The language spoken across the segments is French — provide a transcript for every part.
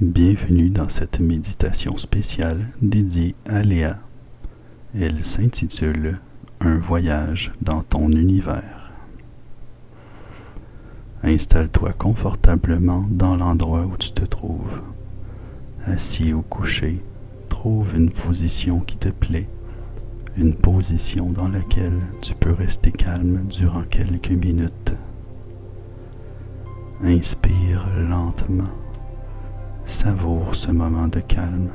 Bienvenue dans cette méditation spéciale dédiée à Léa. Elle s'intitule « Un voyage dans ton univers ». Installe-toi confortablement dans l'endroit où tu te trouves. Assis ou couché, trouve une position qui te plaît, une position dans laquelle tu peux rester calme durant quelques minutes. Inspire lentement. Savoure ce moment de calme.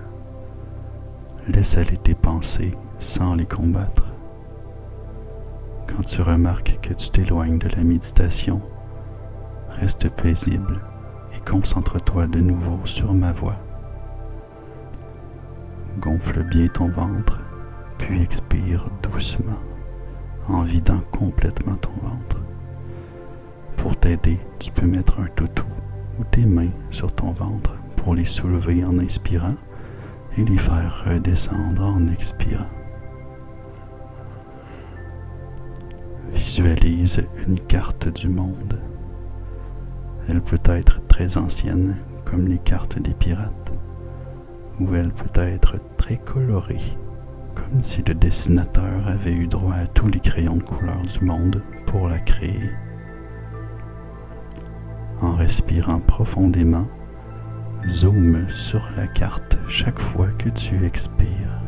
Laisse aller tes pensées sans les combattre. Quand tu remarques que tu t'éloignes de la méditation, reste paisible et concentre-toi de nouveau sur ma voix. Gonfle bien ton ventre, puis expire doucement en vidant complètement ton ventre. Pour t'aider, tu peux mettre un toutou ou tes mains sur ton ventre pour les soulever en inspirant et les faire redescendre en expirant. Visualise une carte du monde. Elle peut être très ancienne, comme les cartes des pirates, ou elle peut être très colorée, comme si le dessinateur avait eu droit à tous les crayons de couleur du monde pour la créer. En respirant profondément, zoome sur la carte chaque fois que tu expires.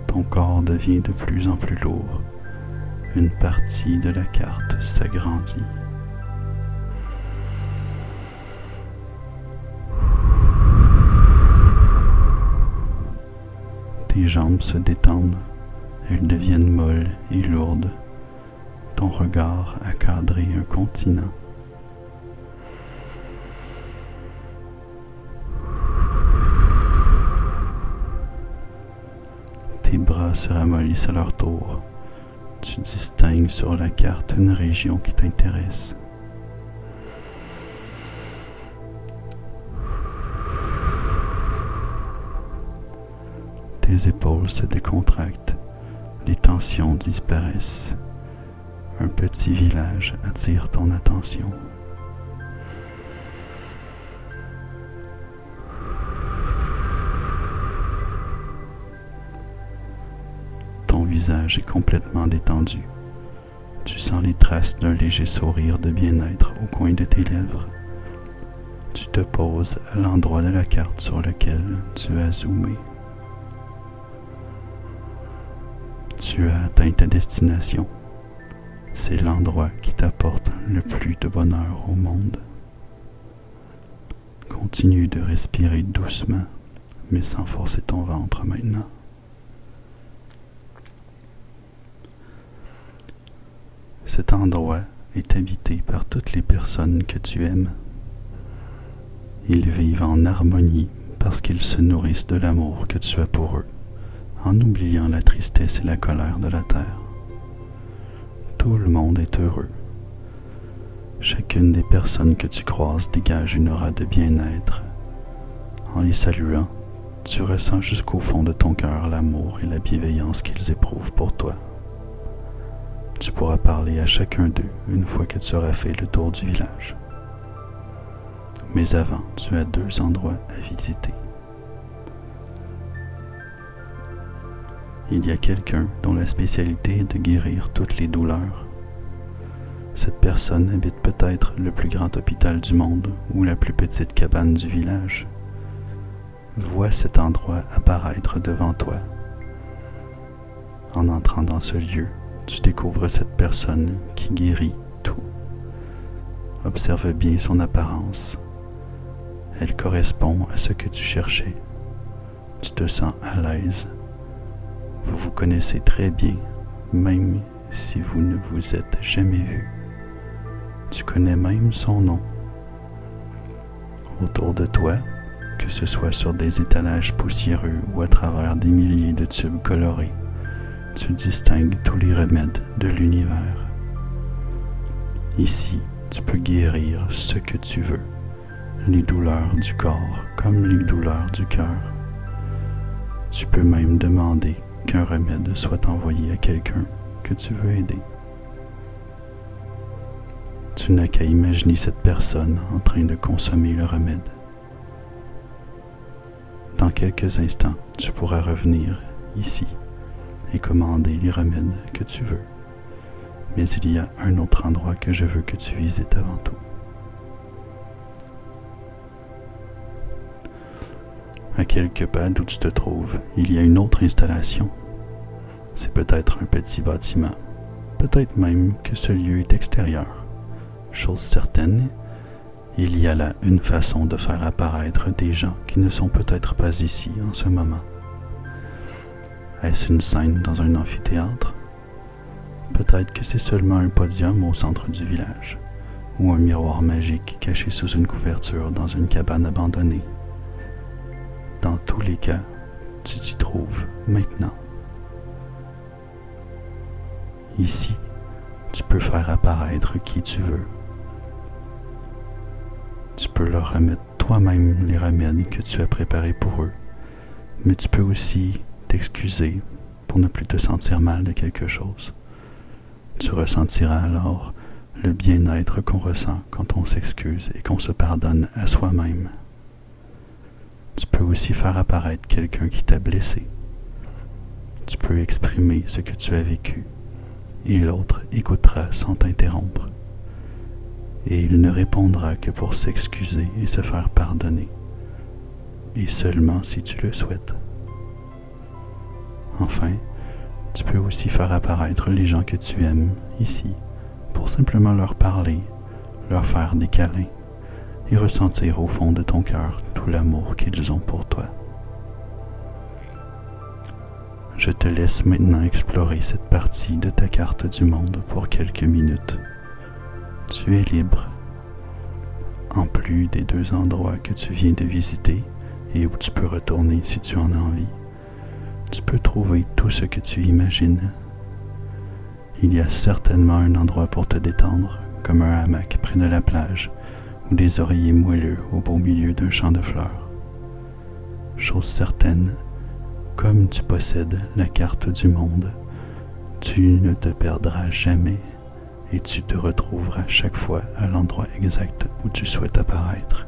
Ton corps devient de plus en plus lourd. Une partie de la carte s'agrandit. Tes jambes se détendent. Elles deviennent molles et lourdes. Ton regard a cadré un continent. Tes bras se ramollissent à leur tour. Tu distingues sur la carte une région qui t'intéresse. Tes épaules se décontractent. Les tensions disparaissent. Un petit village attire ton attention. Ton visage est complètement détendu. Tu sens les traces d'un léger sourire de bien-être au coin de tes lèvres. Tu te poses à l'endroit de la carte sur lequel tu as zoomé. Tu as atteint ta destination. C'est l'endroit qui t'apporte le plus de bonheur au monde. Continue de respirer doucement, mais sans forcer ton ventre maintenant. Cet endroit est habité par toutes les personnes que tu aimes. Ils vivent en harmonie parce qu'ils se nourrissent de l'amour que tu as pour eux, en oubliant la tristesse et la colère de la terre. Tout le monde est heureux. Chacune des personnes que tu croises dégage une aura de bien-être. En les saluant, tu ressens jusqu'au fond de ton cœur l'amour et la bienveillance qu'ils éprouvent pour toi. Tu pourras parler à chacun d'eux une fois que tu auras fait le tour du village. Mais avant, tu as 2 endroits à visiter. Il y a quelqu'un dont la spécialité est de guérir toutes les douleurs. Cette personne habite peut-être le plus grand hôpital du monde ou la plus petite cabane du village. Vois cet endroit apparaître devant toi. En entrant dans ce lieu, tu découvres cette personne qui guérit tout. Observe bien son apparence. Elle correspond à ce que tu cherchais. Tu te sens à l'aise. Vous vous connaissez très bien, même si vous ne vous êtes jamais vus. Tu connais même son nom. Autour de toi, que ce soit sur des étalages poussiéreux ou à travers des milliers de tubes colorés, tu distingues tous les remèdes de l'univers. Ici, tu peux guérir ce que tu veux, les douleurs du corps comme les douleurs du cœur. Tu peux même demander qu'un remède soit envoyé à quelqu'un que tu veux aider. Tu n'as qu'à imaginer cette personne en train de consommer le remède. Dans quelques instants, tu pourras revenir ici et commander les remèdes que tu veux. Mais il y a un autre endroit que je veux que tu visites avant tout. À quelques pas d'où tu te trouves, il y a une autre installation. C'est peut-être un petit bâtiment, peut-être même que ce lieu est extérieur. Chose certaine, il y a là une façon de faire apparaître des gens qui ne sont peut-être pas ici en ce moment. Est-ce une scène dans un amphithéâtre? Peut-être que c'est seulement un podium au centre du village, ou un miroir magique caché sous une couverture dans une cabane abandonnée. Dans tous les cas, tu t'y trouves maintenant. Ici, tu peux faire apparaître qui tu veux. Tu peux leur remettre toi-même les remèdes que tu as préparés pour eux, mais tu peux aussi t'excuser pour ne plus te sentir mal de quelque chose. Tu ressentiras alors le bien-être qu'on ressent quand on s'excuse et qu'on se pardonne à soi-même. Tu peux aussi faire apparaître quelqu'un qui t'a blessé. Tu peux exprimer ce que tu as vécu et l'autre écoutera sans t'interrompre. Et il ne répondra que pour s'excuser et se faire pardonner, et seulement si tu le souhaites. Enfin, tu peux aussi faire apparaître les gens que tu aimes ici, pour simplement leur parler, leur faire des câlins, et ressentir au fond de ton cœur tout l'amour qu'ils ont pour toi. Je te laisse maintenant explorer cette partie de ta carte du monde pour quelques minutes. Tu es libre. En plus des 2 endroits que tu viens de visiter et où tu peux retourner si tu en as envie, tu peux trouver tout ce que tu imagines. Il y a certainement un endroit pour te détendre, comme un hamac près de la plage ou des oreillers moelleux au beau milieu d'un champ de fleurs. Chose certaine, comme tu possèdes la carte du monde, tu ne te perdras jamais et tu te retrouveras chaque fois à l'endroit exact où tu souhaites apparaître.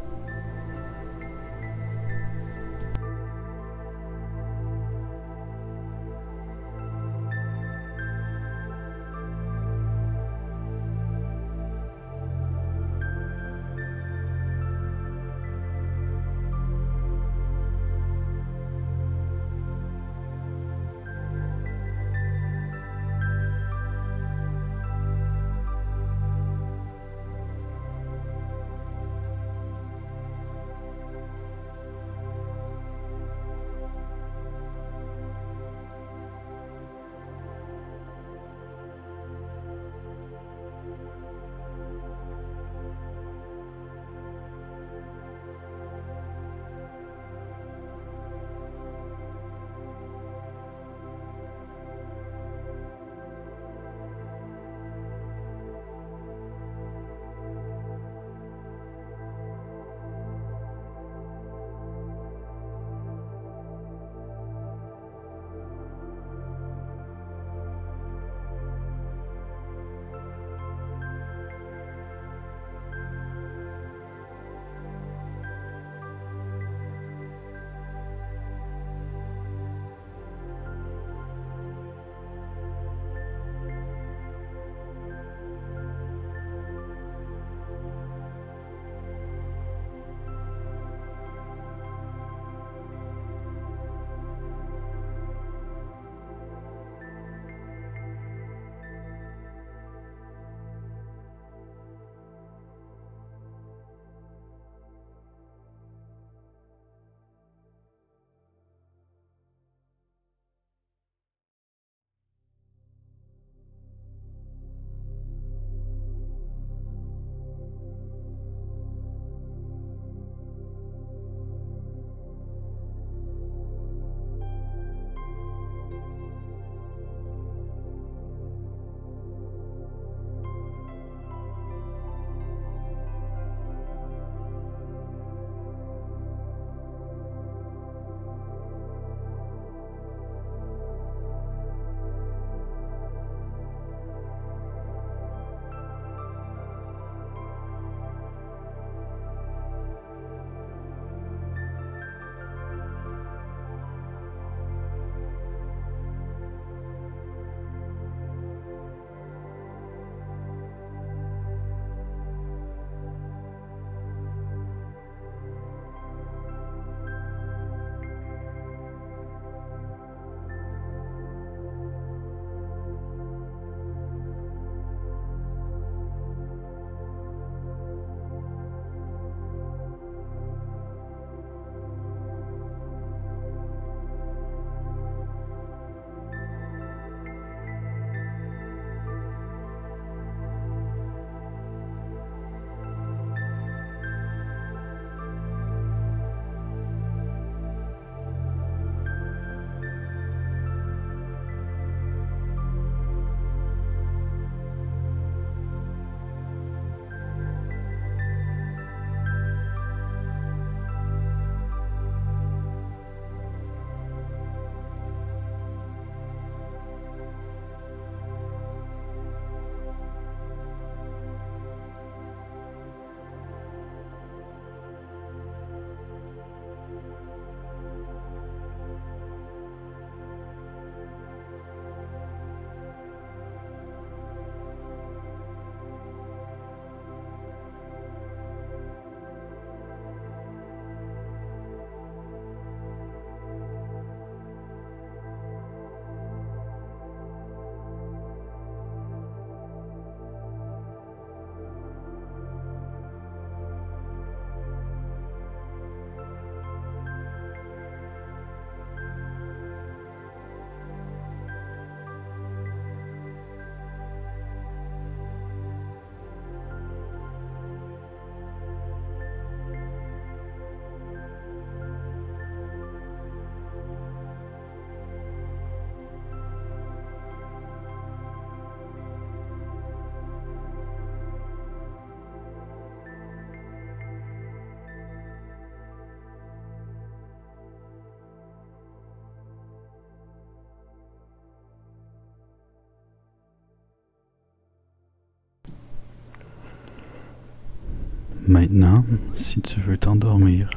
Maintenant, si tu veux t'endormir,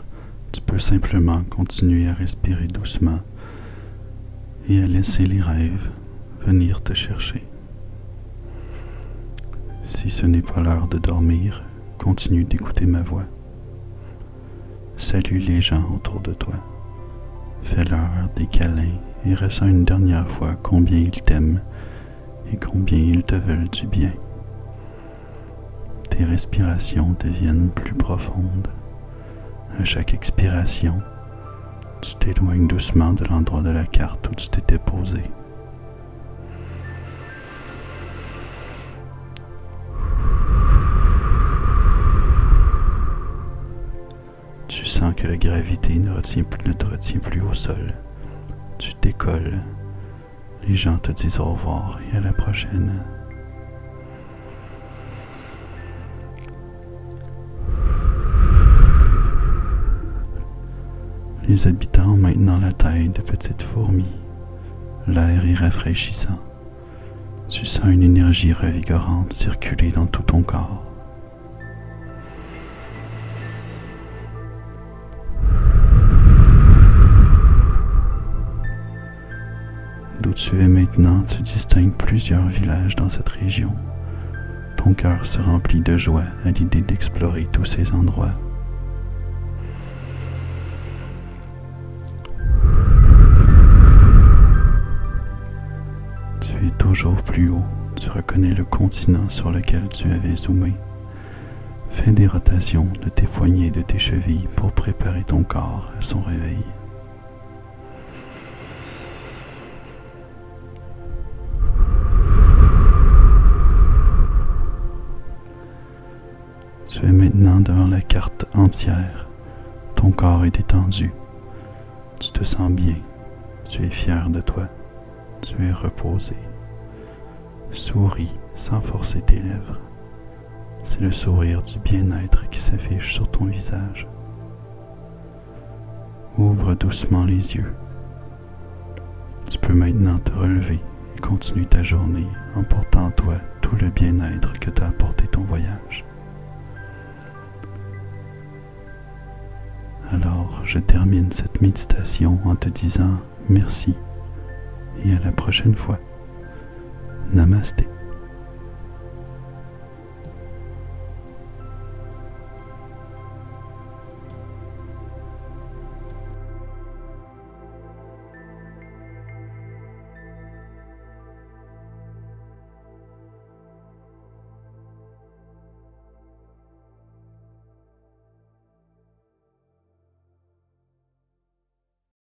tu peux simplement continuer à respirer doucement et à laisser les rêves venir te chercher. Si ce n'est pas l'heure de dormir, continue d'écouter ma voix. Salue les gens autour de toi. Fais-leur des câlins et ressens une dernière fois combien ils t'aiment et combien ils te veulent du bien. Tes respirations deviennent plus profondes. À chaque expiration, tu t'éloignes doucement de l'endroit de la carte où tu t'étais posé. Tu sens que la gravité ne te retient plus au sol. Tu décolles. Les gens te disent au revoir et à la prochaine. Les habitants ont maintenant la taille de petites fourmis. L'air est rafraîchissant. Tu sens une énergie revigorante circuler dans tout ton corps. D'où tu es maintenant, tu distingues plusieurs villages dans cette région. Ton cœur se remplit de joie à l'idée d'explorer tous ces endroits. Tu es toujours plus haut, tu reconnais le continent sur lequel tu avais zoomé. Fais des rotations de tes poignets et de tes chevilles pour préparer ton corps à son réveil. Tu es maintenant devant la carte entière. Ton corps est détendu. Tu te sens bien. Tu es fier de toi. Tu es reposé. Souris sans forcer tes lèvres. C'est le sourire du bien-être qui s'affiche sur ton visage. Ouvre doucement les yeux. Tu peux maintenant te relever et continuer ta journée en portant en toi tout le bien-être que t'a apporté ton voyage. Alors, je termine cette méditation en te disant merci et à la prochaine fois. Namasté.